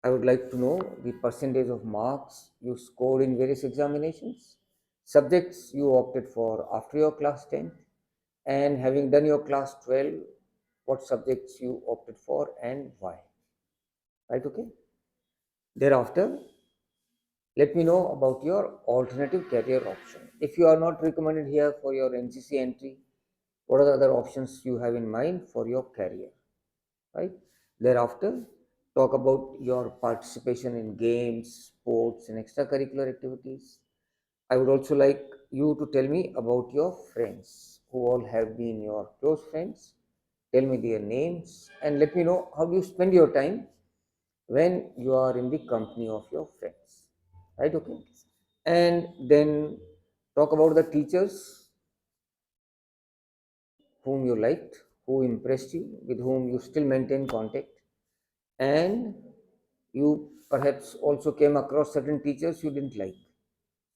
I would like to know the percentage of marks you scored in various examinations, subjects you opted for after your class 10th, and having done your class 12, what subjects you opted for and why. Right, okay? Thereafter, let me know about your alternative career option. If you are not recommended here for your NCC entry, what are the other options you have in mind for your career, right? Thereafter, talk about your participation in games, sports, and extracurricular activities. I would also like you to tell me about your friends who all have been your close friends. Tell me their names and let me know how you spend your time when you are in the company of your friends. Right? Okay. And then talk about the teachers whom you liked, who impressed you, with whom you still maintain contact, and you perhaps also came across certain teachers you didn't like.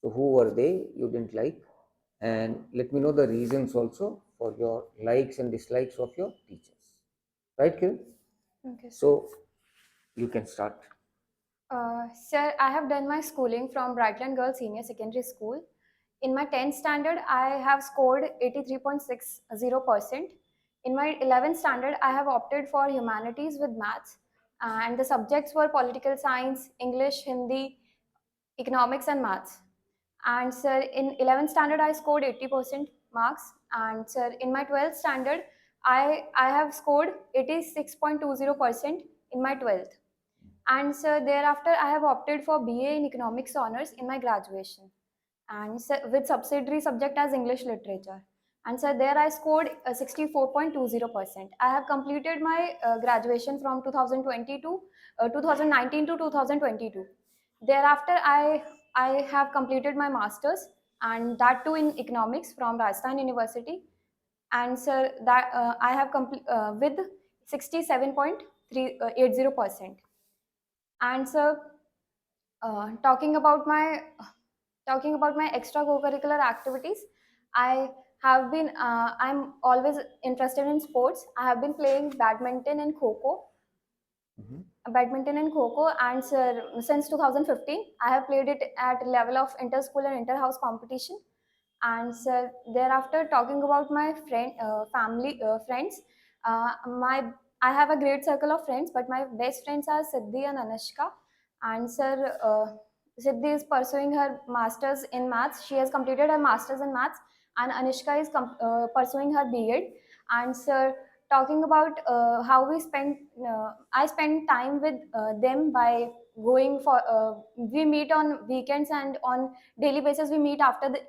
So, who were they you didn't like? And let me know the reasons also for your likes and dislikes of your teachers. Right, Kiran? Okay, sir. So, you can start. Sir, I have done my schooling from Brightland Girls Senior Secondary School. In my 10th standard, I have scored 83.60%. In my 11th standard, I have opted for humanities with maths, and the subjects were political science, English, Hindi, economics, and maths. And sir, in 11th standard, I scored 80% marks. And sir, in my 12th standard, I have scored 86.20% in my 12th. And so thereafter, I have opted for BA in Economics Honors in my graduation, and so with subsidiary subject as English Literature. And so there I scored 64.20%. I have completed my graduation from 2019 to 2022. Thereafter, I have completed my masters, and that too in economics from Rajasthan University. And so that I have with 67.380%. And so talking about my extra co-curricular activities, I I'm always interested in sports. I have been playing Mhm. And since 2015 I have played it at level of inter-school and inter-house competition. And thereafter, talking about my friends, my I have a great circle of friends, but my best friends are Siddhi and Anushka. And Siddhi is pursuing her masters in maths. She has completed her masters in maths, and Anushka is pursuing her B.Ed. And sir, talking about how I spend time with them by going for we meet on weekends, and on daily basis we meet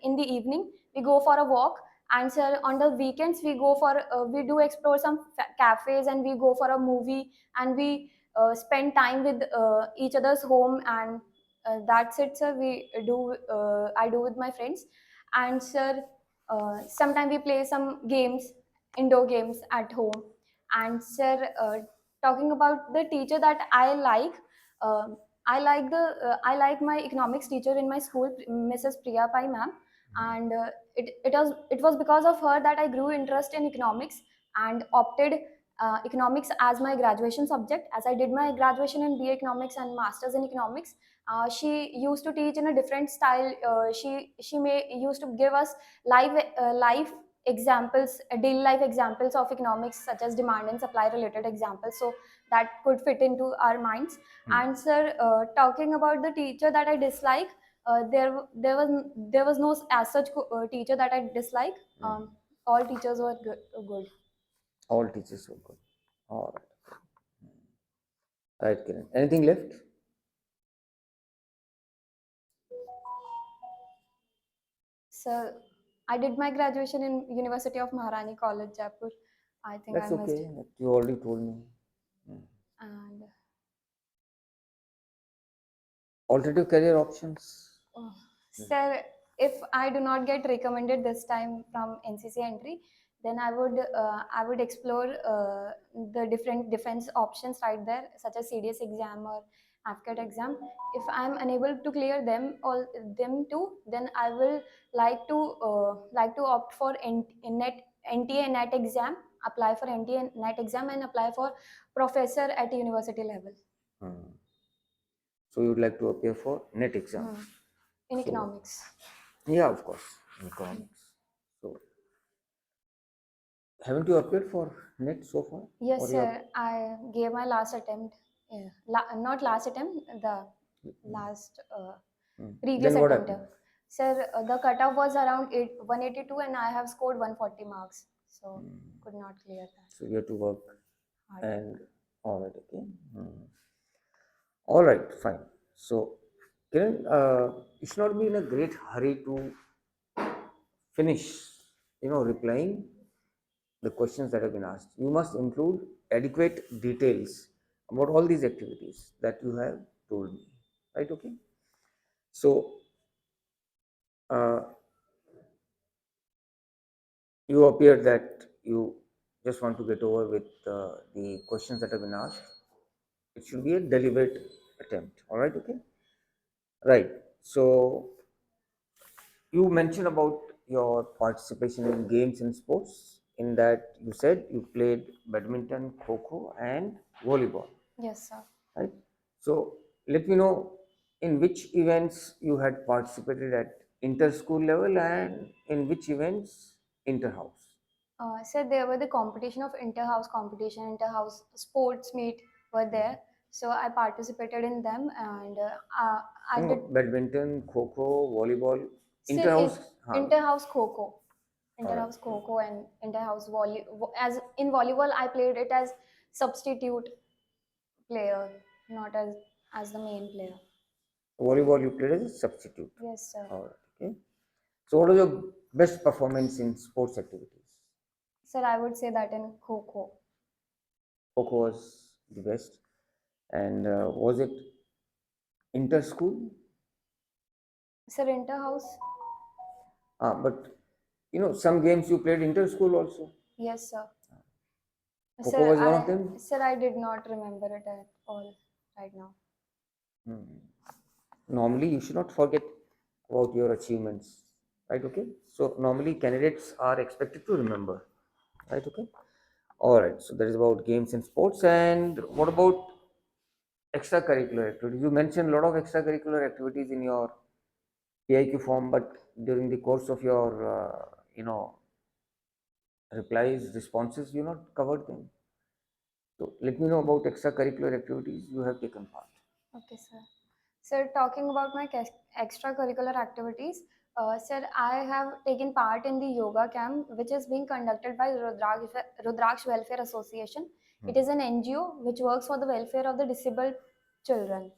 in the evening. We go for a walk. And sir, on the weekends we do explore some cafes, and we go for a movie, and we spend time with each other's home. And that's it, sir. I do with my friends. And sir, sometimes we play some games, indoor games at home. And sir, talking about the teacher that I like, uh, I like my economics teacher in my school, Mrs. Priya Pai ma'am. And it was because of her that I grew interest in economics and opted economics as my graduation subject. As I did my graduation in BA Economics and masters in economics, she used to teach in a different style. She may used to give us live examples, daily life examples of economics, such as demand and supply related examples, so that could fit into our minds. And sir, talking about the teacher that I dislike, there was no as such teacher that I dislike. All teachers were good. All teachers were good. All right. Right, Kiran. Anything left? So I did my graduation in University of Maharani College, Jaipur. I think I That's missed. okay. You already told me. And Alternative career options. sir, if I do not get recommended this time from NCC entry, then I would explore the different defense options right there, such as CDS exam or AFCAT exam. If I'm unable to clear them too, then I will like to opt for NTA NET exam, apply for NTA NET exam, and apply for professor at university level. Hmm. So you would like to appear for net exam. In So, economics. yeah, of course, in economics. So haven't you appeared for net so far? Yes, Or you have, sir. I gave my last attempt. Yeah. Not last attempt, the last previous then what attempt. happened? Sir, the cutoff was around 182 and I have scored 140 marks. So could not clear that. So you have to work Hard. and all right, okay. All right, fine. So, Kiran, you should not be in a great hurry to finish, replying the questions that have been asked. You must include adequate details about all these activities that you have told me, right? Okay. So, uh, you appear that you just want to get over with the questions that have been asked. It should be a deliberate attempt. All right. Okay. Right. So, you mentioned about your participation in games and sports. In that, you said you played badminton, kho and volleyball, Yes, sir. right? So, let me know in which events you had participated at inter-school level and in which events inter-house. Sir, there were the competition of inter-house competition, inter-house sports meet were there. So I participated in them and I No, did. badminton, kho volleyball, Sir, in inter-house. Haan. inter-house kho All right. inter-house kho and inter-house as in volleyball I played it as substitute player, not as the main player. Volleyball you played as a substitute. Yes, sir. All right. Okay. So, what was your best performance in sports activities? Sir, I would say that in kho. Kho was the best. And was it inter-school? Sir, inter-house. But some games you played inter-school also. Yes, sir. Kho was one of them. Sir, I did not remember it at all right now. Normally, you should not forget about your achievements, right? Okay. So normally, candidates are expected to remember, right? Okay. All right. So that is about games and sports. And what about extracurricular activities? You mentioned a lot of extracurricular activities in your PIQ form, but during the course of your, replies, responses, you not covered them. So let me know about extracurricular activities you have taken part. Okay, sir. Sir, talking about my extracurricular activities, sir, I have taken part in the yoga camp, which is being conducted by Rudraksh Welfare Association. It is an NGO which works for the welfare of the disabled children.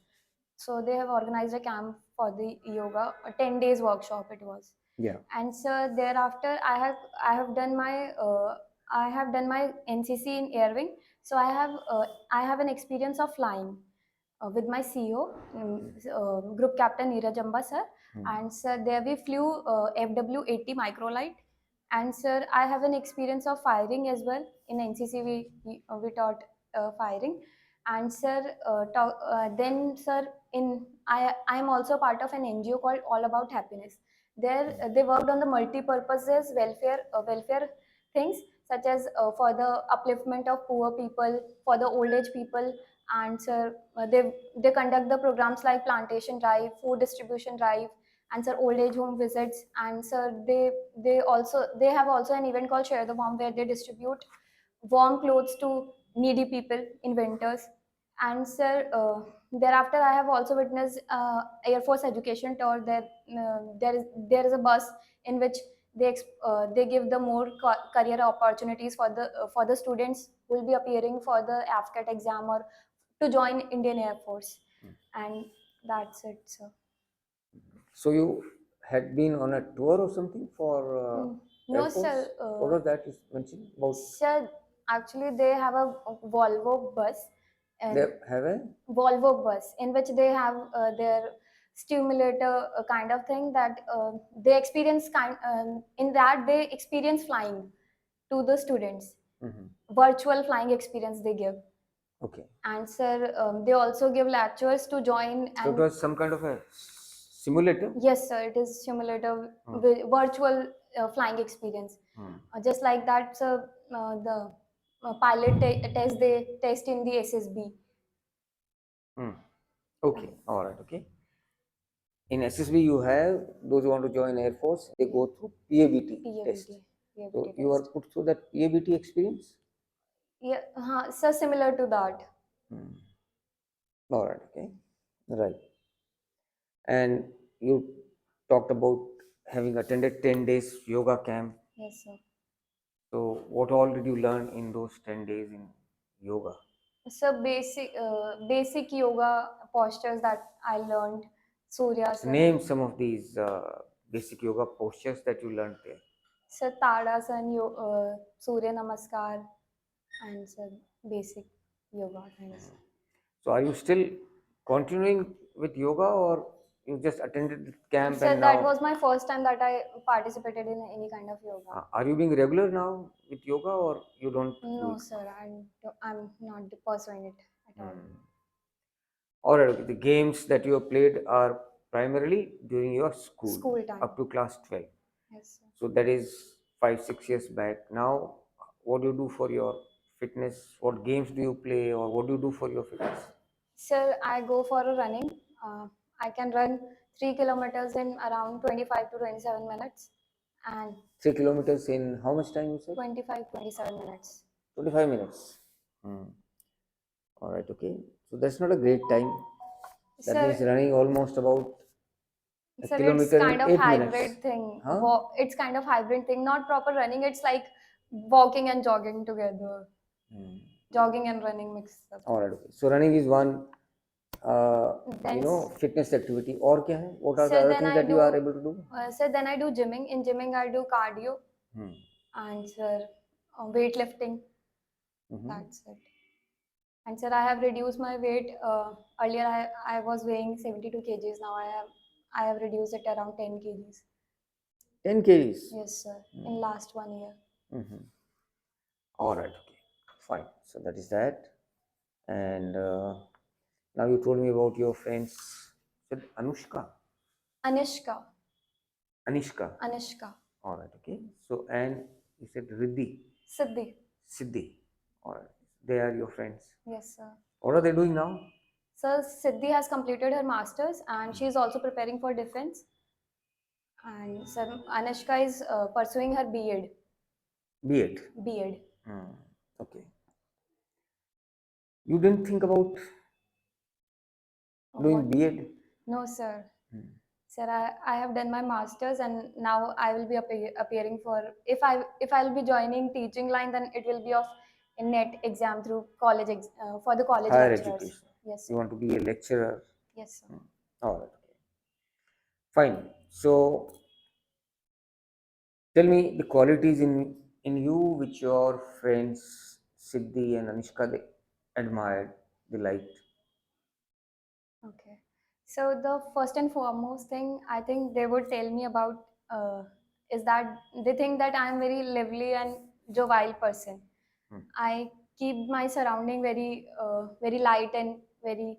So they have organized a camp for the yoga, a 10 days workshop it was. Yeah. And sir, thereafter I have done my NCC in air wing. So I have an experience of flying with my CEO, Group Captain Neeraj Amba sir. And sir, there we flew FW-80 microlight. And sir, I have an experience of firing as well. In NCC, we taught firing. And sir, then sir, I am also part of an NGO called All About Happiness. There they worked on the multi-purposes welfare things such as for the upliftment of poor people, for the old age people, and sir, they conduct the programs like plantation drive, food distribution drive, and sir, old age home visits, and sir, they have also an event called Share the Warm where they distribute warm clothes to needy people in winters. And sir, thereafter I have also witnessed Air Force education tour. There is a bus in which they give the more career opportunities for the students who will be appearing for the AFCAT exam or to join Indian Air Force. And that's it, sir. So you had been on a tour or something for No, Air Force? sir. What was that you mentioned about? Sir, actually, they have a Volvo bus, They and have a Volvo bus in which they have their stimulator kind of thing that they experience in that they experience flying to the students. Virtual flying experience they give. okay. And sir, they also give lectures to join. So it And was some kind of a simulator. yes, sir, it is simulator virtual flying experience. Just like that, sir, the pilot test they test in the SSB. Hmm. Okay, all right, okay. In SSB, you have those who want to join Air Force, they go through PABT test. So PABT you are test. put through that PABT experience? Yeah, so similar to that. Hmm. All right, okay, right. And you talked about having attended 10 days yoga camp. Yes, sir. So what all did you learn in those 10 days in yoga? So basic yoga postures that I learned. So Suryasana. name some of these basic yoga postures that you learned there. So Tadasan, Surya Namaskar, and so basic yoga kind of stuff. So are you still continuing with yoga, or you just attended the camp So and that now was my first time that I participated in any kind of yoga. are you being regular now with yoga, or you don't do No, it? sir, I'm not pursuing it at all. Hmm. All right, okay. The games that you have played are primarily during your school School time. up to class 12. Yes, sir. So that is 5 6 years back. Now, what do you do for your fitness? What games do you play, or what do you do for your fitness? Sir, I go for a running. I can run 3 kilometers in around 25 to 27 minutes, and 3 kilometers in how much time you said? 25-27 minutes. 25 minutes. Hmm. All right, okay. So that's not a great time. That means Sir, running almost about a sir, it's kilometer in kind of 8 minutes. hybrid thing. Huh? It's kind of hybrid thing, not proper running. It's like walking and jogging together. Hmm. Jogging and running mixed up. All right, okay. So running is one, Then, fitness activity. Or kya hai? What are the so other then things I that you are do, able to do? so then I do gymming. In gymming, I do cardio Hmm. and sir, weightlifting. Mm-hmm. That's it. And sir, I have reduced my weight. Earlier, I was weighing 72 kgs. Now I have reduced it around 10 kgs. 10 kgs. Yes, sir. In last 1 year. Mm-hmm. All right, okay. Fine. So that is that. And now you told me about your friends. Said Anushka, Anishka. Anishka. Anishka. All right, okay. So, and you said Riddhi, Siddhi. Siddhi. All right. They are your friends. Yes, sir. What are they doing now? So Siddhi has completed her masters and she is also preparing for defense. And so Anishka is pursuing her B.Ed. B.Ed. B.Ed. Hmm. Okay. You didn't think about What? doing B.Ed? No, sir. Hmm. Sir, I have done my masters and now I will be appearing for if I'll be joining teaching line, then it will be of a net exam through for the college Higher lecturers. education. Yes, You sir. want to be a lecturer. Yes, sir. Hmm. All right. Okay. Fine. So tell me the qualities in you which your friends Siddhi and Anishka they admired, they liked. Okay. So the first and foremost thing I think they would tell me about is that they think that I am very lively and jovial person. Hmm. I keep my surrounding very light and very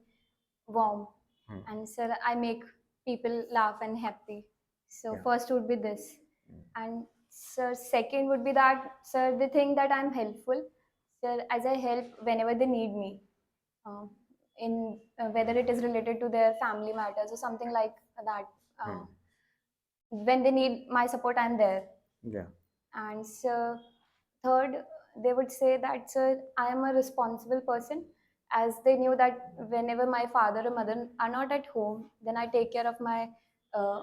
warm, Hmm. and sir, I make people laugh and happy. So Yeah. first would be this, Hmm. and sir, second would be that sir, they think that I'm helpful, sir, as I help whenever they need me, uh, in whether it is related to their family matters or something like that. Hmm. When they need my support, I'm there. Yeah. And so, third, they would say that, sir, I am a responsible person, as they knew that whenever my father or mother are not at home, then I take care of my. Uh,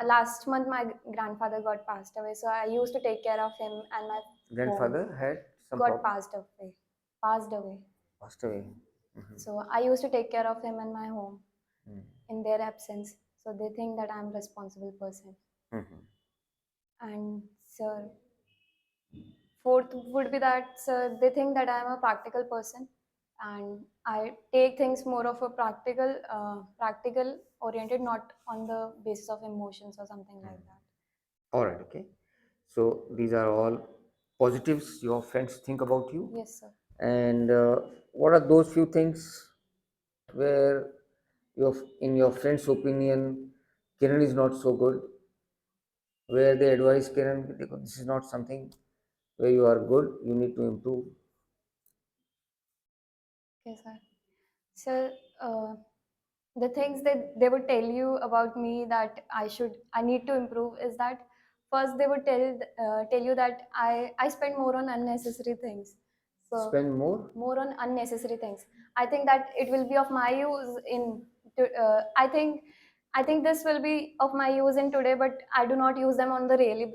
Last month, my grandfather got passed away, so I used to take care of him and my home. Grandfather had some Got problem, passed away. Passed away. passed away. Hmm. So I used to take care of him and my home Hmm. in their absence. So they think that I'm a responsible person. Hmm. And sir, fourth would be that sir, they think that I'm a practical person, and I take things more of a practical oriented, not on the basis of emotions or something like that. All right. Okay. So these are all positives your friends think about you. Yes, sir. And what are those few things where in your friend's opinion, Kiran is not so good, where they advise Kiran, this is not something where you are good, you need to improve. Okay, sir. Sir, The things that they would tell you about me that I need to improve is that first they would tell you that I spend more on unnecessary things. So Spend more? more on unnecessary things. I think that it will be of my use in I think this will be of my use in today, but I do not use them on the really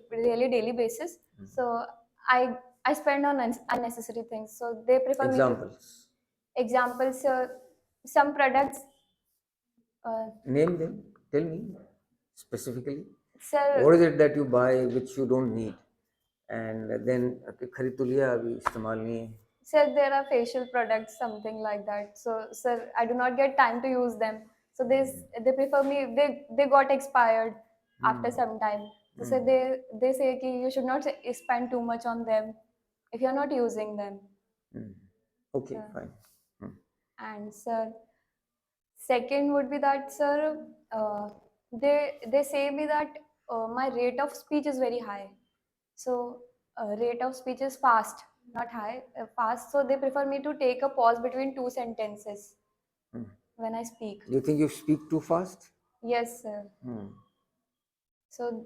daily basis. So i I spend on unnecessary things, so they prefer me to Examples. examples. Some products, Name them. Tell me specifically. sir. What is it that you buy which you don't need? And then खरीद तो लिया अभी इस्तेमाल नहीं है. Sir, there are facial products, something like that. So, sir, I do not get time to use them. So they prefer me. They got expired after some time. So, sir, they say कि you should not spend too much on them if you are not using them. Okay, Sir. fine. And sir, second would be that, sir, they say me that my rate of speech is very high. So rate of speech is fast, not high, fast. So they prefer me to take a pause between two sentences when I speak. You think you speak too fast? Yes, sir. Hmm. So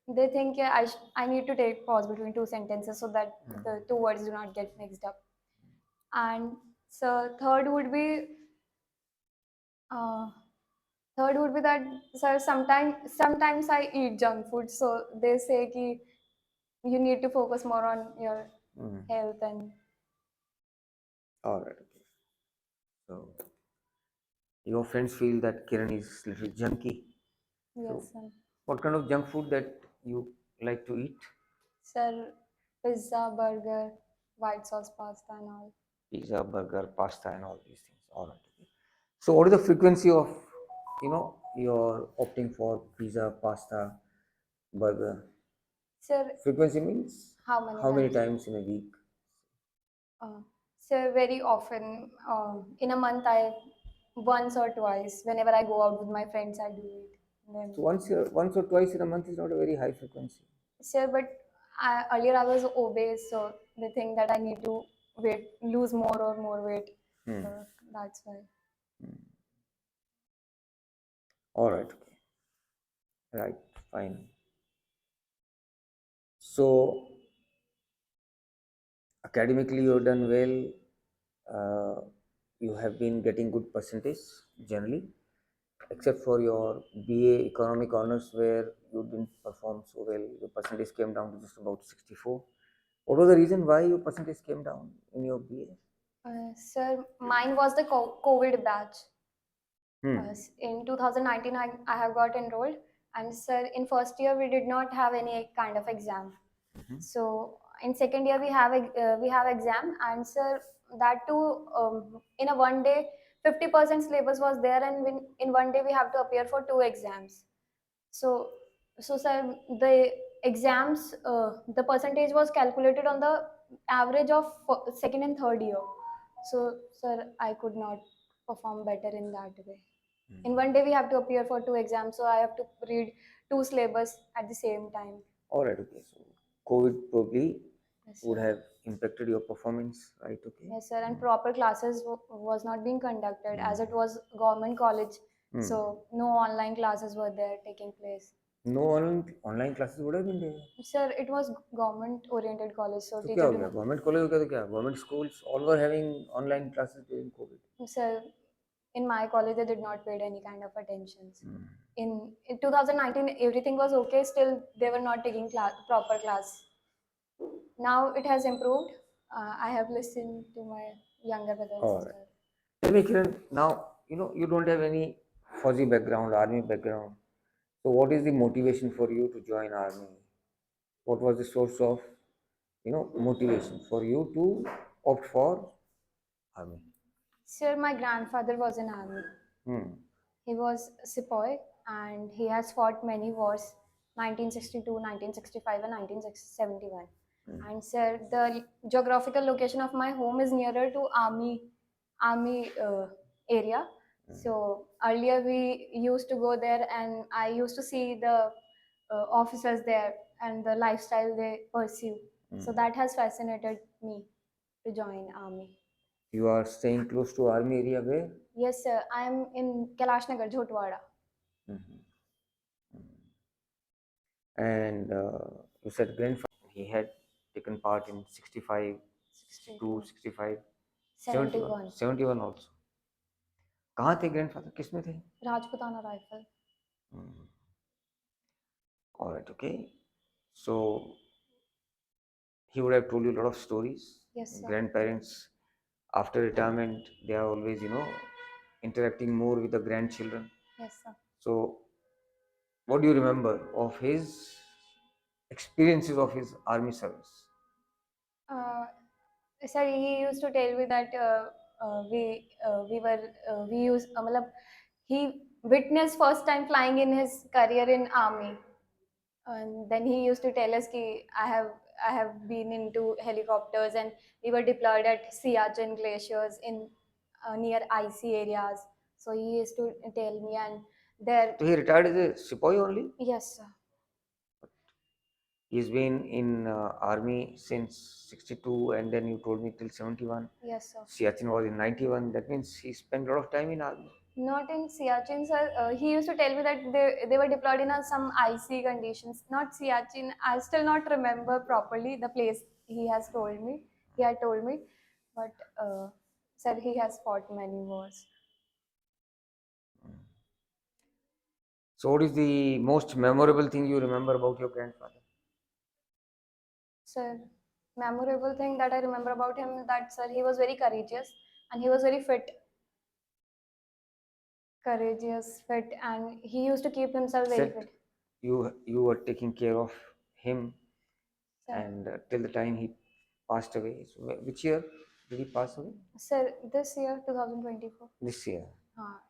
they think, yeah, I need to take pause between two sentences so that the two words do not get mixed up. And so uh, third would be that, sir, sometimes I eat junk food. So they say ki you need to focus more on your health and All right. Okay. So your friends feel that Kiran is little junky. So yes, sir. what kind of junk food that you like to eat? Sir, pizza, burger, white sauce pasta and all. Pizza, burger, pasta, and all these things. All right. Okay. So what is the frequency of, you're opting for pizza, pasta, burger? Sir, Frequency means how many how many times? times in a week? Uh, Sir, very often. In a month, I once or twice. Whenever I go out with my friends, I do it. Then, So once or twice in a month is not a very high frequency. sir, but earlier I was obese, so they think that I need to lose more or more weight. So that's why. All right. Okay. Right. Fine. So academically you've done well. You have been getting good percentage generally, except for your BA economic honors where you didn't perform so well. Your percentage came down to just about 64. What was the reason why your percentage came down in your BA? Sir, mine was the COVID batch. Hmm. In 2019, I have got enrolled, and sir, in first year we did not have any kind of exam. So in second year we have exam, and sir, that too in a one day 50% syllabus was there, and in one day we have to appear for two exams. So sir, the exams the percentage was calculated on the average of second and third year. So sir, I could not perform better in that way. In one day we have to appear for two exams, so I have to read two syllabus at the same time. All right. Okay. So COVID probably Yes, would sir. have impacted your performance, right? Okay. Yes, sir. And proper classes was not being conducted as it was government college. So no online classes were there taking place. No online classes would have been there. Sir, it was government oriented college, so तो क्या teacher हो do गया not. Government college हो गया तो क्या government schools all were having online classes during Covid. Sir, in my college they did not pay any kind of attentions. In 2019 everything was okay. Still they were not taking proper class. Now it has improved. I have listened to my younger brothers All as right. well. Tell me, Kiran, now you don't have any fuzzy background, army background. So what is the motivation for you to join army? What was the source of motivation for you to opt for army? Sir, my grandfather was in army. Hmm. He was Sepoy and he has fought many wars, 1962, 1965 and 1971. And sir, the geographical location of my home is nearer to army area. So earlier we used to go there and I used to see the officers there and the lifestyle they pursue. So that has fascinated me to join army. You are staying close to army area where? Yes, sir. I am in Kailashnagar, Jhotwara. Mhm. And you said grandfather, he had taken part in 65, 62, 62, 65, 71, 71. 71 also. कहाँ थे grandfather, किस में थे? Rajputana Rifle. Hmm. All right, okay. So he would have told you a lot of stories. Yes, sir. Grandparents, after retirement, they are always, interacting more with the grandchildren. Yes, sir. So, what do you remember of his experiences of his army service? Uh, Sir, he used to tell me that we use matlab, he witnessed first time flying in his career in army, and then he used to tell us ki I have been into helicopters, and we were deployed at Siachen glaciers in near icy areas. So he used to tell me, and there. So he retired as a sepoy only. Yes, sir. He's been in army since 62, and then you told me till 71. Yes, sir. Siachen was in 91. That means he spent a lot of time in army. Not in Siachen, sir. He used to tell me that they were deployed in some icy conditions. Not Siachen. I still not remember properly the place he has told me. He had told me, but said he has fought many wars. So, what is the most memorable thing you remember about your grandfather? Sir, memorable thing that I remember about him is that sir he was very courageous and he was very fit, courageous, fit, and he used to keep himself very Said fit. you were taking care of him, Sir, and till the time he passed away. So, which year did he pass away? sir, this year 2024, This year.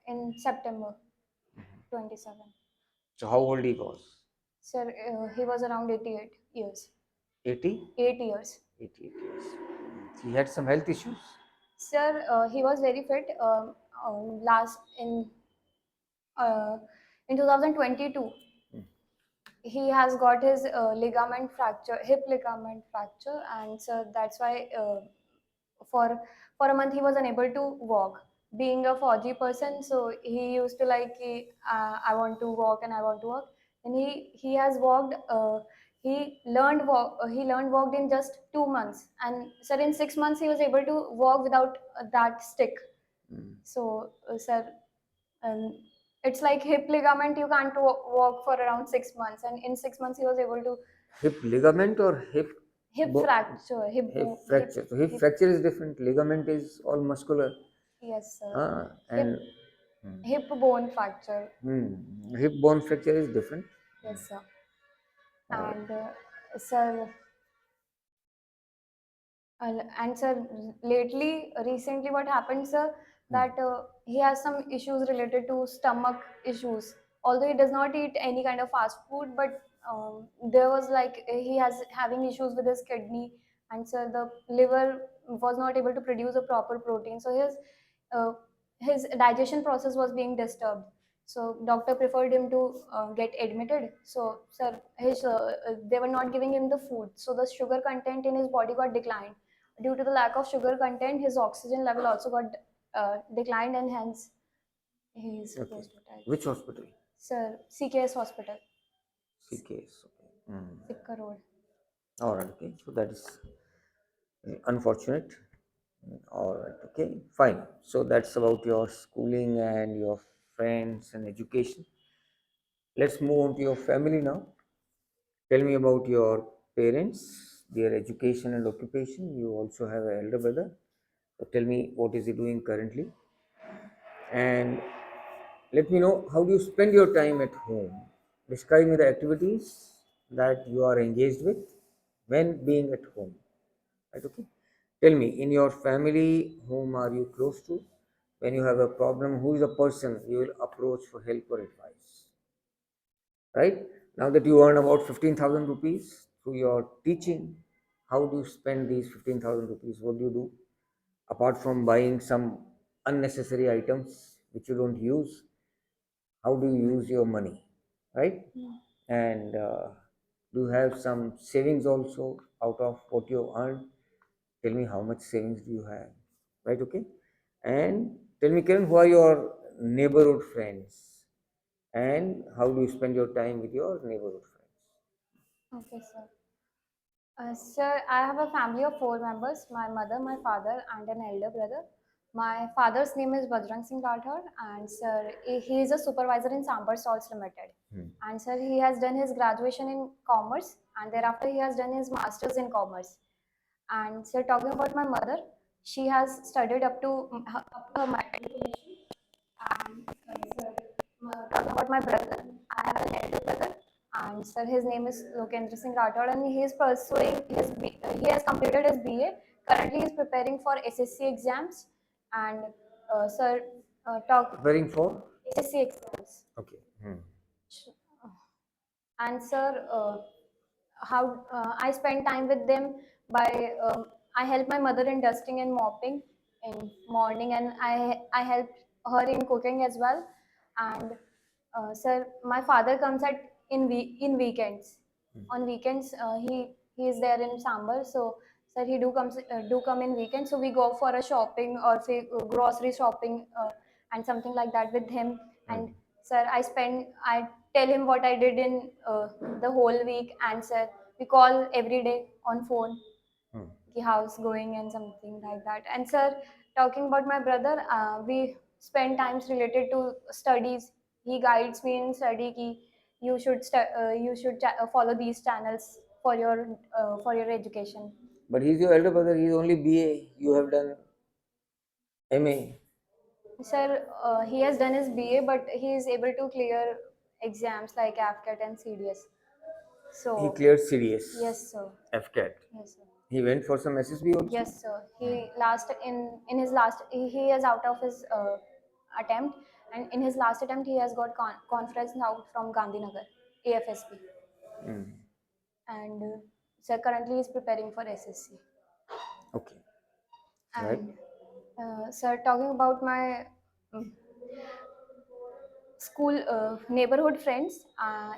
in September 27. So, how old he was? Sir, he was around 88 years. 80? 8 years. 88 years. He had some health issues. Sir, he was very fit. Last uh, in 2022, Hmm. he has got his ligament fracture, hip ligament fracture, and so that's why for for a month he was unable to walk. Being a 4G person, so he used to like I want to walk and I want to walk. And he has walked. He learned walked in just 2 months, and sir in 6 months he was able to walk without that stick. Hmm. So sir, um, it's like hip ligament. You can't walk for around 6 months, and in 6 months he was able to Hip ligament or hip hip fracture, hip fracture. So hip hip. fracture is different. Ligament is all muscular. Yes, sir. And Hip hip bone fracture. hip bone fracture is different. Yes, sir. All right. And sir, and sir, lately, recently, what happened, sir, Hmm. that he has some issues related to stomach issues. Although he does not eat any kind of fast food, but there was like he has having issues with his kidney, and sir, the liver was not able to produce a proper protein. So uh, his digestion process was being disturbed. So doctor preferred him to get admitted. So sir, they were not giving him the food. So the sugar content in his body got declined. Due to the lack of sugar content, his oxygen level also got declined, and hence he is Okay. close to death. Which hospital? Sir, CKS Hospital, CKS. Okay. Sikka Road. All right. Okay. So that is unfortunate. All right. Okay. Fine. So that's about your schooling and your friends and education. Let's move on to your family now. Tell me about your parents, their education and occupation. You also have an elder brother. So tell me what is he doing currently, and let me know how do you spend your time at home. Describe me the activities that you are engaged with when being at home. Right? Okay. Tell me in your family whom are you close to? When you have a problem, who is the person you will approach for help or advice? Right now that you earn about 15,000 rupees through your teaching, how do you spend these 15,000 rupees? What do you do apart from buying some unnecessary items which you don't use? How do you use your money, right? And do you have some savings also out of what you earn? Tell me how much savings do you have right? Okay. And tell me, Kiran, who are your neighborhood friends, and how do you spend your time with your neighborhood friends? Okay, sir. Sir, I have a family of four members, my mother, my father, and an elder brother. My father's name is Bajrang Singh Rathod, and sir, he is a supervisor in Sambar Salts Limited. And sir, he has done his graduation in commerce, and thereafter he has done his masters in commerce. And sir, talking about my mother, she has studied up to her matriculation. And sir, talking about my brother, I have an elder brother, and sir, his name is Lokendra Singh Rathod, and he is pursuing he has completed his BA. Currently, he is preparing for SSC exams, and sir, Preparing for? SSC exams. Okay. And sir, how I spend time with them by I help my mother in dusting and mopping in morning, and I help her in cooking as well. And sir, my father comes at in weekends. On weekends, he is there in Sambar, so sir, he do come in weekends. So we go for a shopping or say grocery shopping and something like that with him. And sir, I tell him what I did in the whole week, and sir, we call every day on phone ki how's going and something like that. And sir, talking about my brother, we spend times related to studies. He guides me in study ki you should follow these channels for your education. But he's your elder brother. He's only BA. You have done MA. Sir, he has done his BA, but he is able to clear exams like AFCAT and CDS. He So, cleared CDS. yes, sir. FCAT. Yes, sir. He went for some SSB also. Yes, sir. He last in his last he is out of his attempt, and in his last attempt he has got conference out from Gandhinagar, AFSP, and sir currently is preparing for SSC. Okay. Right. And sir, talking about my mm, school neighborhood friends.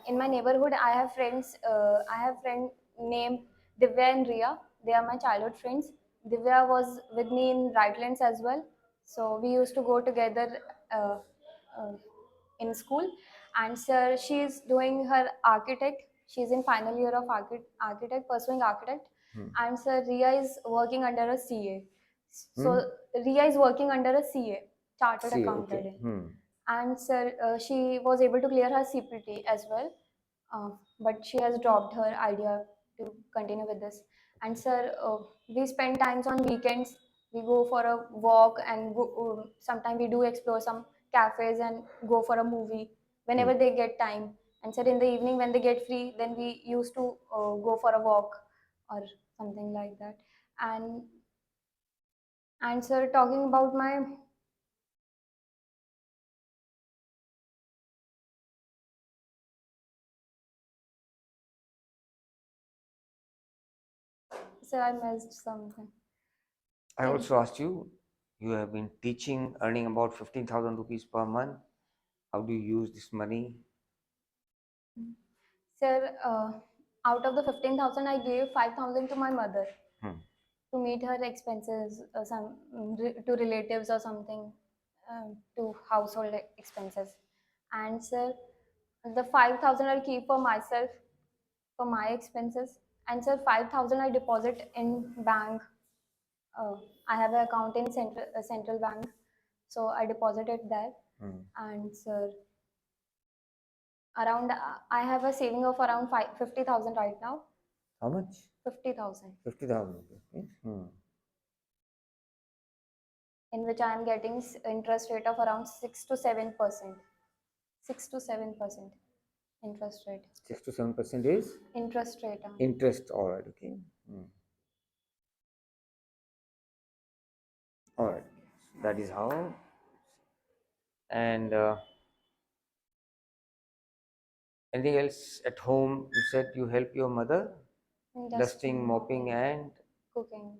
In my neighborhood, I have friends. I have friend named Divya and Ria. They are my childhood friends. Divya was with me in Rightlands as well. So we used to go together uh, uh, in school. And sir, she is doing her architect. She's in final year of architect, pursuing architect. And sir, Ria is working under a CA. So Ria is working under a CA, chartered See, okay. accountant. And sir, she was able to clear her CPT as well, but she has dropped her idea to continue with this. And sir, we spend times on weekends. We go for a walk and sometimes we do explore some cafes and go for a movie whenever they get time. And sir, in the evening when they get free, then we used to go for a walk or something like that. And and sir, talking about my sir, I missed something. I also asked you, you have been teaching, earning about 15,000 rupees per month. How do you use this money? Sir, out of the 15,000, I gave 5,000 to my mother to meet her expenses, to relatives or something, to household expenses. And sir, the 5,000 I keep for myself, for my expenses. And sir, 5,000 I deposit in bank. Uh, I have an account in central bank, so I deposited there. And sir, around I have a saving of around 50,000 right now. How much? 50,000, 50,000 rupees. in which I am getting interest rate of around 6 to 7%. 6 to 7% interest rate. 6 to 7% is Interest rate. interest, all right, okay. All right, that is how. And anything else at home? You said you help your mother dusting, mopping, and Cooking.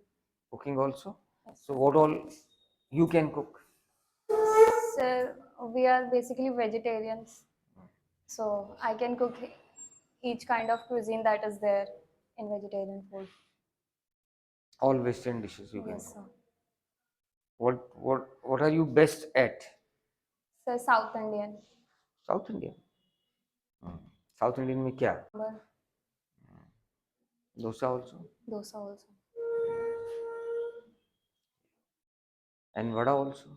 cooking also. So, what all you can cook? So we are basically vegetarians, so I can cook each kind of cuisine that is there in vegetarian food. All Western dishes you can Yes, cook. sir. what are you best at? Sir, South Indian. South Indian. South Indian में क्या? Sambar, Dosa also dosa also. and vada also.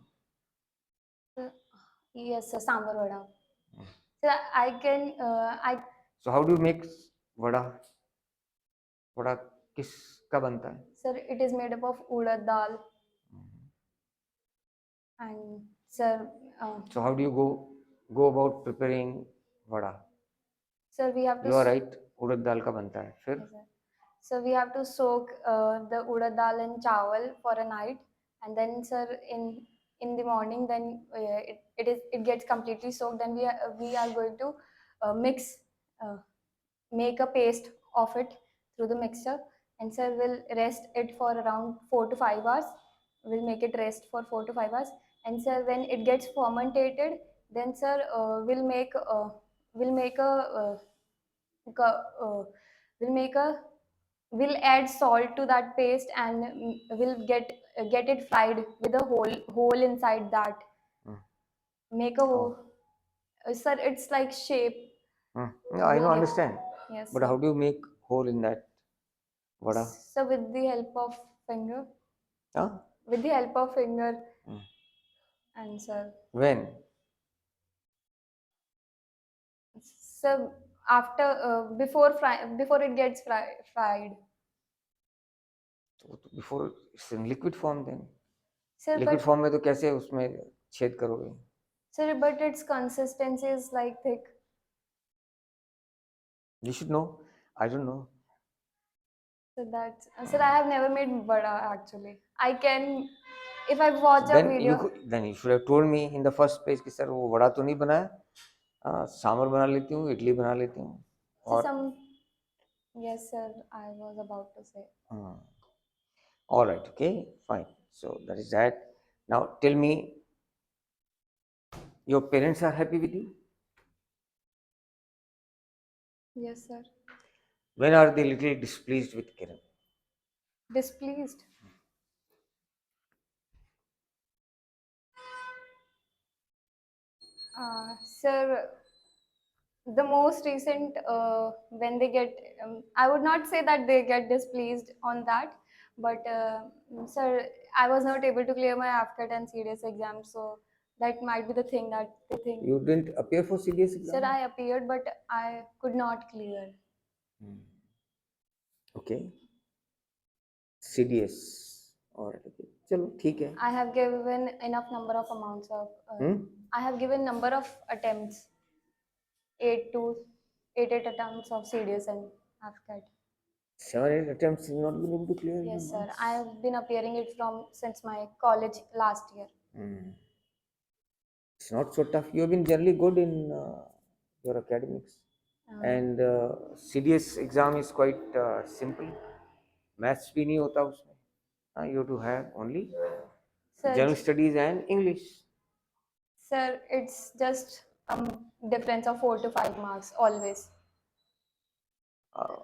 Sir, yes, sir, sambar vada. Sir, I can, I, So how do you make vada? Vada किसका बनता है? sir, it is made up of urad dal and sir, So how do you go about preparing vada? sir, we have to. You are right. उड़द दाल का बनता है. फिर Yes, sir. So we have to soak the urad dal and chawal for a night, and then sir, in the morning, then it gets completely soaked. Then we are going to mix, uh, make a paste of it through the mixer, and sir will rest it for around 4 to 5 hours. We'll make it rest for 4 to 5 hours, and sir, when it gets fermented, then sir we'll make a ca- uh, we'll make a we'll add salt to that paste, and we'll get it fried with a hole inside that. Hmm. Make a Oh. hole. Sir, it's like shape. Yeah, I know, Yes. understand. Yes, But sir. how do you make hole in that vada? So with the help of finger, Huh? with the help of finger, Hmm. and sir, When? so after before it gets fried. तो before it's in liquid form then. Sir, Liquid but form में तो कैसे उसमें छेद करोगे? sir, but its consistency is like thick. You should know. I don't know. So that's sir, I have never made vada actually. I can, if I watch a video. Then you should have told me in the first place कि sir वो वड़ा तो नहीं बनाया, सांभर बना लेती हूँ, इडली बना लेती हूँ, So और some, yes sir, I was about to say. all right, okay, fine. So that is that. Now tell me, your parents are happy with you? Yes sir. When are they little displeased with Kiran? Displeased. Sir, the most recent, when they get, I would not say that they get displeased on that, but sir, I was not able to clear my AFCAT and CDS exam, so that might be the thing that they think. You didn't appear for CDS exam? Sir, I appeared, but I could not clear. Okay. CDS. All right, okay. चलो ठीक है. I have given enough number of amounts of. I have given number of attempts, 8 attempts of CDS and AFCAT. 7, 8 attempts you not been able to clear. Yes, sir. I have been appearing it from since my college last year. It's not so tough. You have been generally good in your academics, and CDS exam is quite simple. Maths भी नहीं होता उसमें. You have to have only Sir, general studies and English. sir, it's just difference of 4 to 5 marks always. Uh,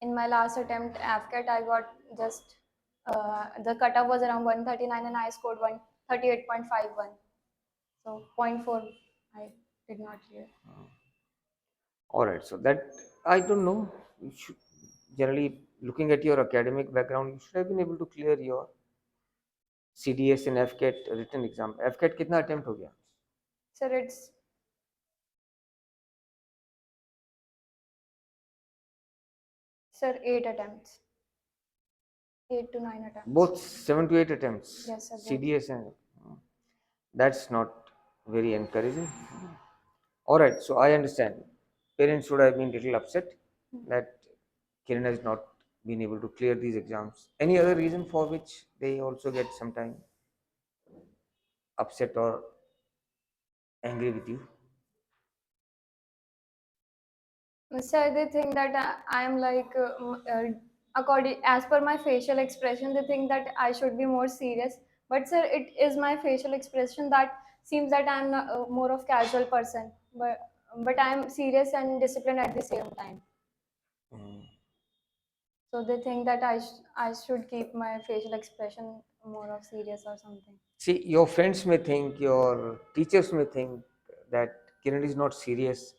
In my last attempt AFCAT, I got just the cutoff was around 139 and I scored 138.51. So 0.4 I did not clear. all right, so that I don't know. You should generally looking at your academic background, you should have been able to clear your CDS and FCAT written exam. FCAT कितना attempt हो गया? Sir, it's sir 8 attempts. 8 to 9 attempts. Both 7 to 8 attempts. Yes, sir. both. CDS and that's not very encouraging. All right, so I understand. Parents should have been little upset that Kiran has not been able to clear these exams. Any other reason for which they also get sometime upset or angry with you? Sir, they think that I am like, according as per my facial expression, they think that I should be more serious. But sir, it is my facial expression that seems that I am more of casual person. But I am serious and disciplined at the same time. So they think that I should keep my facial expression more of serious or something. See, your friends may think, your teachers may think that Kiran is not serious,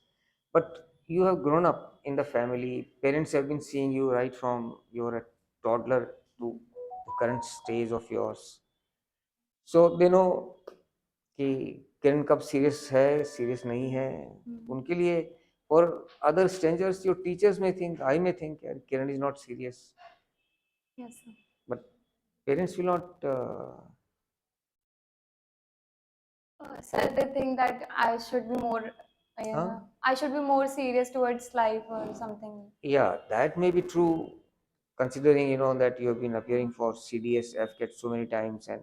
but you have grown up in the family. Parents have been seeing you right from you're a toddler to the current stage of yours. So they know कि किरण कब serious है, serious नहीं है. उनके लिए, for other strangers, your teachers may think, I may think, यार Kiran is not serious, Yes, sir. but parents will not. So they think that I should be more, Huh? I should be more serious towards life or something. Yeah, that may be true, considering that you have been appearing for CDS, FCAT so many times and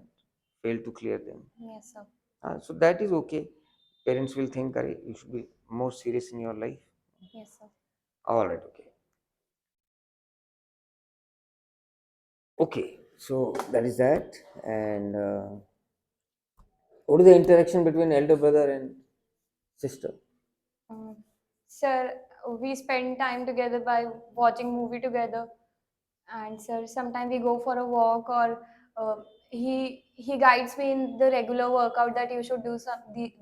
failed to clear them. Yes, sir. So that is okay. Parents will think, "Arey, you should be more serious in your life." Yes, sir. All right, okay. Okay, so that is that. And what is the interaction between elder brother and sister? Um, Sir, we spend time together by watching movie together, and sir, sometimes we go for a walk, or he guides me in the regular workout that you should do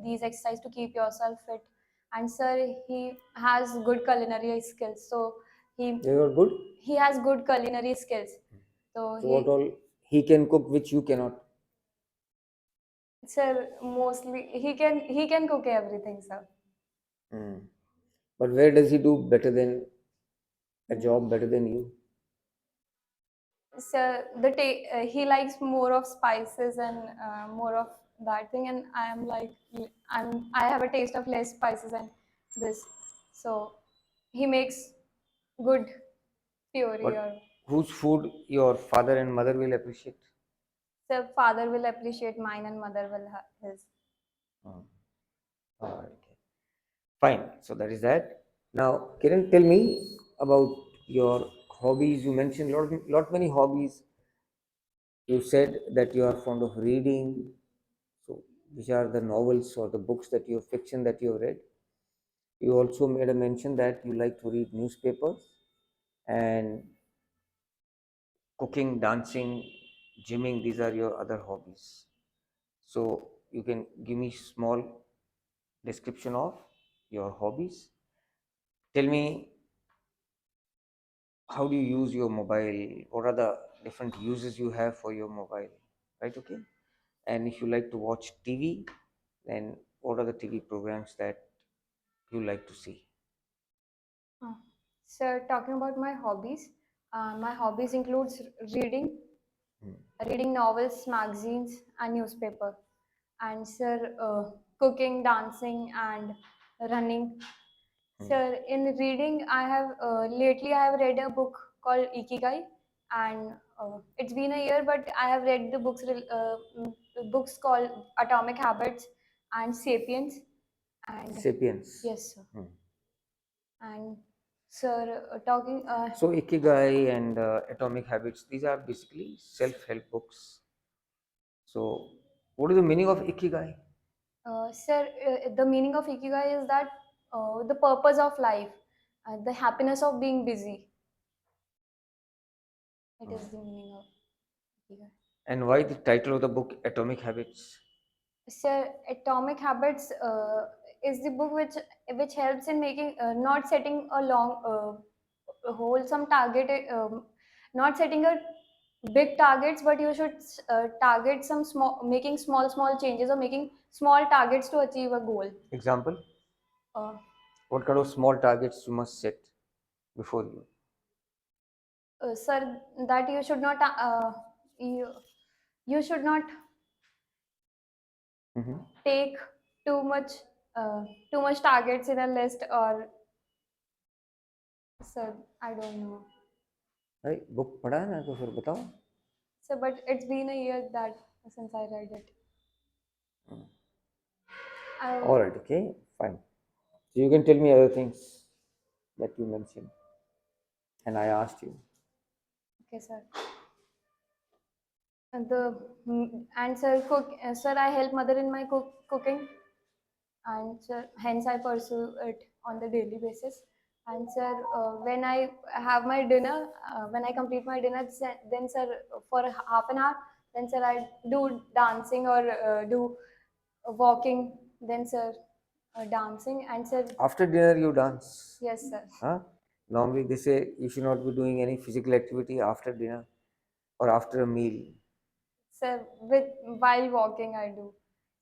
these exercise to keep yourself fit. And sir, he has good culinary skills, so he They are good. he has good culinary skills. So So what all he can cook which you cannot? sir, mostly he can cook everything, sir. Hmm. But where does he do better than a job better than you? So he likes more of spices and more of that thing, and I am like, I have a taste of less spices and this, so he makes good puree, But or whose food your father and mother will appreciate? so father will appreciate mine and mother will his. Hmm. All right, okay. Fine. So that is that. Now, Kiran, tell me about your hobbies. You mentioned lot many hobbies. You said that you are fond of reading. So, which are the novels or the books that you fiction that you have read? You also made a mention that you like to read newspapers and cooking, dancing, gymming. These are your other hobbies. So, you can give me small description of your hobbies. Tell me, how do you use your mobile? What are the different uses you have for your mobile? Right, okay. And if you like to watch TV, then what are the TV programs that you like to see? Oh. So talking about my hobbies includes reading, Hmm. reading novels, magazines, and newspaper. And sir, cooking, dancing, and running. Hmm. Sir, in reading, I have lately I have read a book called Ikigai, and it's been a year, but I have read the books called Atomic Habits and Sapiens. And Sapiens. yes, sir. Hmm. And sir, talking. So Ikigai and Atomic Habits, these are basically self-help books. So what is the meaning of Ikigai? Sir, the meaning of Ikigai is that the purpose of life, the happiness of being busy. It is the meaning of Ikigai. And why the title of the book Atomic Habits? Sir, Atomic Habits is the book which helps in making not setting a wholesome target, not setting a big targets, but you should target some making small changes, or making small targets to achieve a goal. Example, Uh, what kind of small targets you must set before you? Sir, that you you should not Mm-hmm. take too much uh, too much targets in a list, or sir, I don't know. भाई book पढ़ा है ना तो फिर बताओ. So, but it's been a year that since I read it. All right, okay, fine. So you can tell me other things that you mentioned, and I asked you. Okay, sir. And and sir, sir, I help mother in my cooking, and sir, hence I pursue it on the daily basis. And sir, when I have my dinner, when I complete my dinner, then sir, for half an hour, Then, sir, I do dancing or do walking. Then, sir, dancing. And, sir, After dinner, you dance. yes, sir. Huh? Normally, they say you should not be doing any physical activity after dinner or after a meal. Sir, with while walking, I do.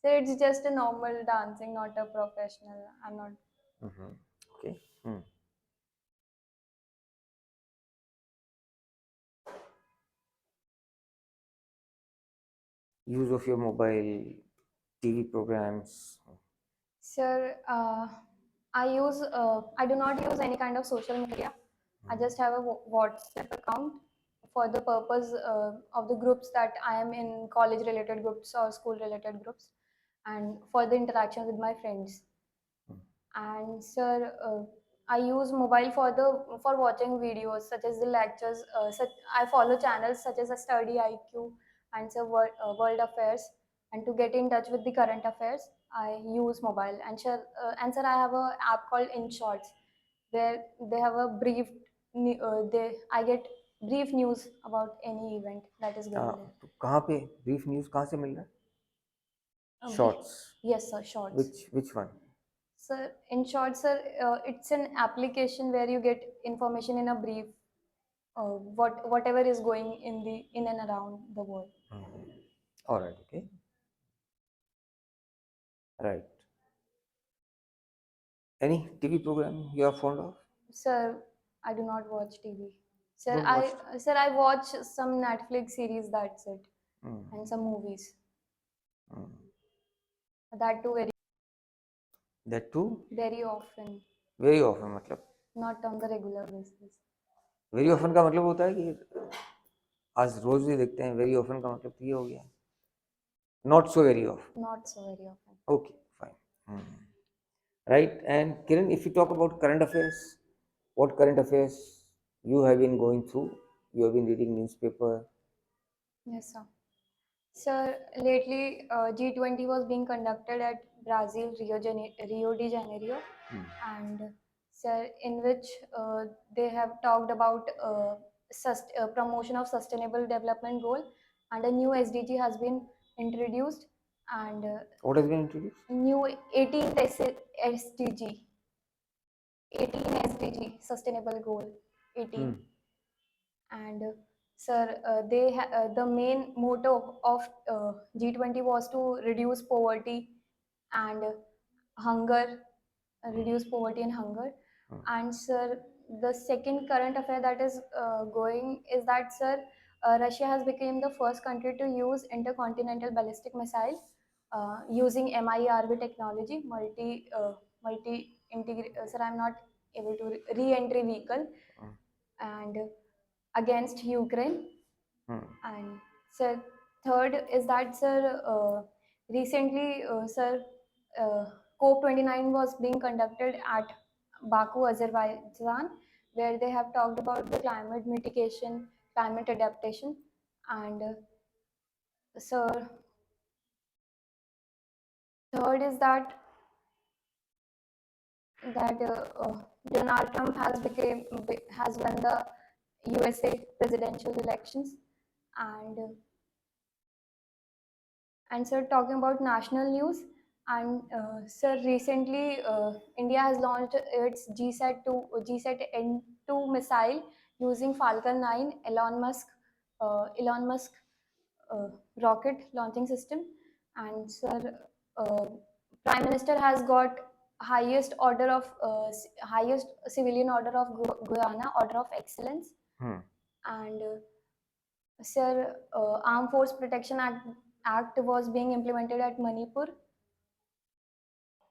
So it's just a normal dancing, not a professional. I'm not. Mhm. Okay. Hmm. Use of your mobile, TV programs. Sir, I do not use any kind of social media. I just have a WhatsApp account for the purpose of the groups that I am in, college related groups or school related groups, and for the interaction with my friends. And sir, I use mobile for watching videos such as the lectures. I follow channels such as a Study IQ and World Affairs. And to get in touch with the current affairs, I use mobile. And sir, I have a app called In Shorts, where they have a brief. They I get brief news about any event that is going there. तो कहाँ पे brief news कहाँ से मिल रहा है? Uh, br- Shorts. yes, sir, shorts. Which one? Sir, in short, sir, it's an application where you get information in a brief, whatever is going in and around the world. Mhm. All right. Okay. Right. Any TV program you are fond of? Sir, I do not watch TV. Sir, Don't watch. I watch some Netflix series. That's it, Mm. and some movies. Mm. That too That too? very often, Very often मतलब not on the regular basis. very often का मतलब होता है कि आज रोज भी देखते हैं. Very often का मतलब तो ये हो गया. Not so very often. Not so very often. Okay, fine. Hmm. Right. And Kiran, if you talk about current affairs, what current affairs you have been going through? You have been reading newspaper. Yes, sir. Sir, lately G20 was being conducted at Brazil, Rio de Janeiro, and sir, in which they have talked about promotion of sustainable development goal, and a new SDG has been introduced, and What has been introduced? new 18th SDG, 18 SDG sustainable goal, 18. Hmm. And sir, the main motto of G20 was to reduce poverty and hunger, reduce poverty and hunger. And sir, the second current affair that is going is that, sir, Russia has become the first country to use intercontinental ballistic missile using MIRV technology, sir, I'm not able to re-entry vehicle, and against Ukraine. Hmm. And sir, third is that, sir, recently, sir, uh, COP29 was being conducted at Baku, Azerbaijan, where they have talked about the climate mitigation, climate adaptation, and sir, third is that Donald Trump has won the USA presidential elections, and sir, talking about national news, and sir, recently India has launched its GSAT N2 missile using Falcon 9 Elon Musk uh, rocket launching system, and sir, uh, Prime Minister has got highest civilian order of Guyana, Order of Excellence, Hmm. and sir, Armed Force Protection Act was being implemented at Manipur,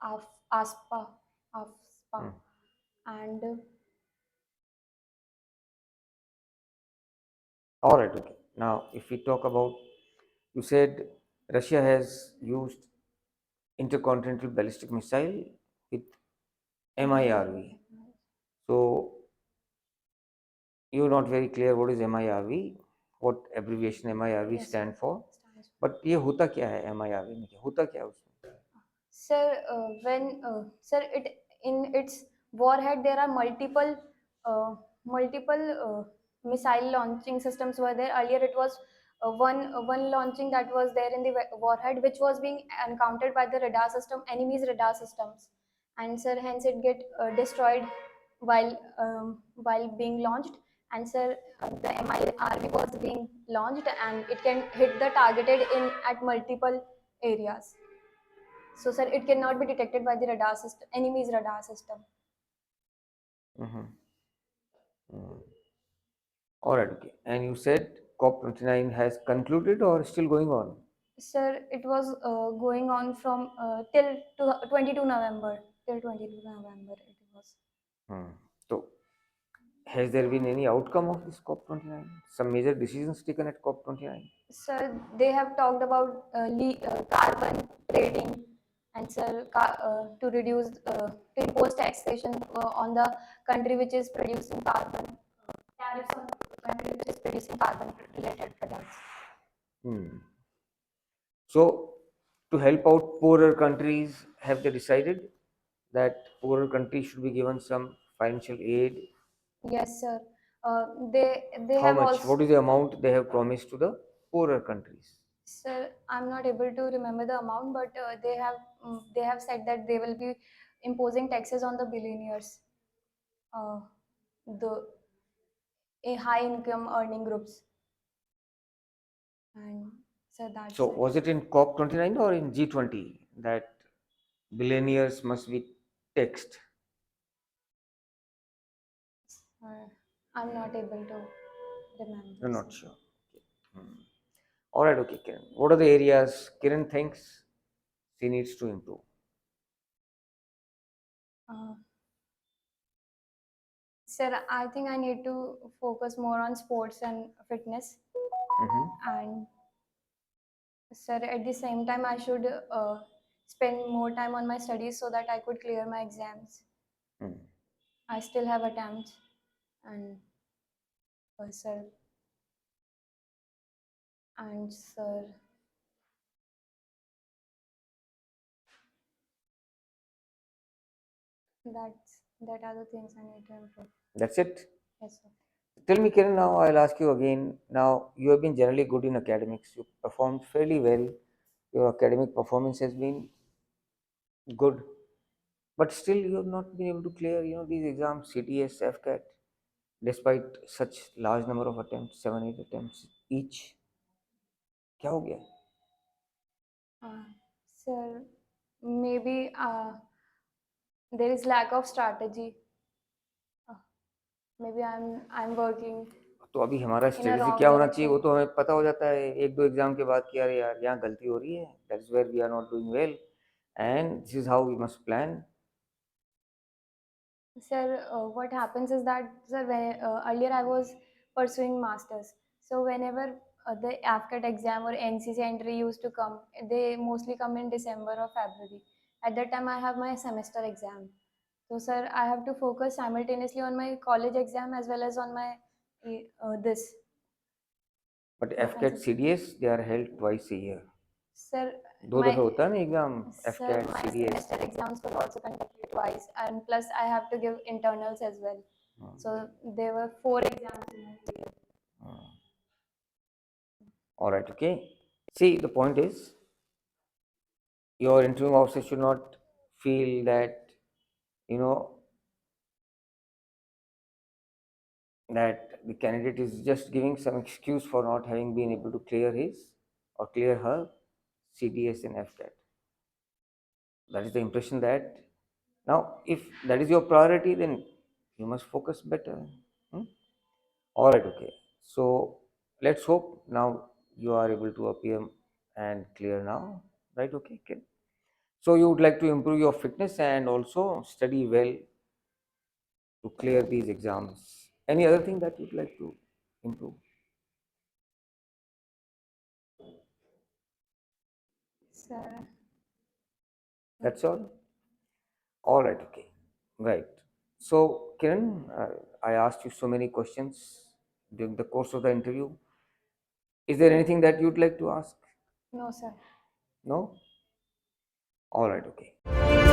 Af, ASPA, AFSPA, Hmm. and All right. Okay. Now, if we talk about, you said Russia has used intercontinental ballistic missile with MIRV. So you're not very clear what is MIRV, what abbreviation MIRV yes, stand for. stands for. But ये होता क्या है MIRV में? होता क्या है उसमें? Sir, when sir, it in its warhead there are multiple missile launching systems were there. Earlier it was one launching that was there in the warhead, which was being encountered by the radar system, enemy's radar systems, and sir, hence it get destroyed while being launched. And sir, the MIRV was being launched, and it can hit the targeted in at multiple areas. So sir, it cannot be detected by the radar system, enemy's radar system. Mm-hmm. Mm. All right, okay. And you said COP29 has concluded or still going on? Sir, it was going on from till 22 November. Till 22 November it was. Hmm. So, has there been any outcome of this COP29? Some major decisions taken at COP29? Sir, they have talked about carbon trading, and sir, to reduce, to impose taxation on the country which is producing carbon, tariffs on country which is producing carbon related products. Hmm. So, to help out poorer countries, have they decided that poorer countries should be given some financial aid? Yes, sir. They How have much? also. What is the amount they have promised to the poorer countries? Sir, I'm not able to remember the amount, but they have said that they will be imposing taxes on the billionaires, uh, the high income earning groups, and so that's So, it. was it in COP29 or in G20 that billionaires must be taxed? Uh, I'm not able to remember, You're sir. not sure. Okay. Hmm. All right, okay, Kiran. What are the areas Kiran thinks she needs to improve? Uh, Sir, I think I need to focus more on sports and fitness, Mm-hmm. and sir, at the same time, I should spend more time on my studies so that I could clear my exams. Hmm. I still have attempts, and sir, and sir, that are the things I need to improve. That's it. Yes, sir. Tell me, Kiran, now I'll ask you again. Now, you have been generally good in academics. You performed fairly well. Your academic performance has been good. But still, you have not been able to clear, these exams, CTS, FCAT, despite such large number of attempts, 7, 8 attempts each. क्या हो गया? Uh, Sir, maybe there is lack of strategy. Uh, Maybe I'm working तो अभी हमारा in a strategy wrong क्या होना चाहिए वो direction. तो हमें पता हो जाता है एक दो एग्जाम के बाद कि अरे यार यहाँ गलती हो रही है that's where we are not doing well and this is how we must plan. Sir, what happens is that, sir, earlier I was pursuing masters. So whenever the AFCAT exam or NCC entry used to come, they mostly come in December or February. At that time, I have my semester exam. So, sir, I have to focus simultaneously on my college exam as well as on my this. But So, F and CAT C D S they are held twice a year. sir, दो my दफे होता है ना exam F sir, CAT my C D S. semester exams were also conducted twice, and plus I have to give internals as well. So there were four exams in my year. All right, okay. See, the point is your interviewing officer should not feel that you know that the candidate is just giving some excuse for not having been able to clear his or clear her CDS and FCAT. That is the impression that now, if that is your priority, then you must focus better. Hmm? All right, okay. So let's hope now you are able to appear and clear now, right? Okay, okay. So you would like to improve your fitness and also study well to clear these exams. Any other thing that you'd like to improve? Sir, That's all. All right, okay, right. So Kiran, I asked you so many questions during the course of the interview. Is there anything that you'd like to ask? no, sir. No? All right, okay.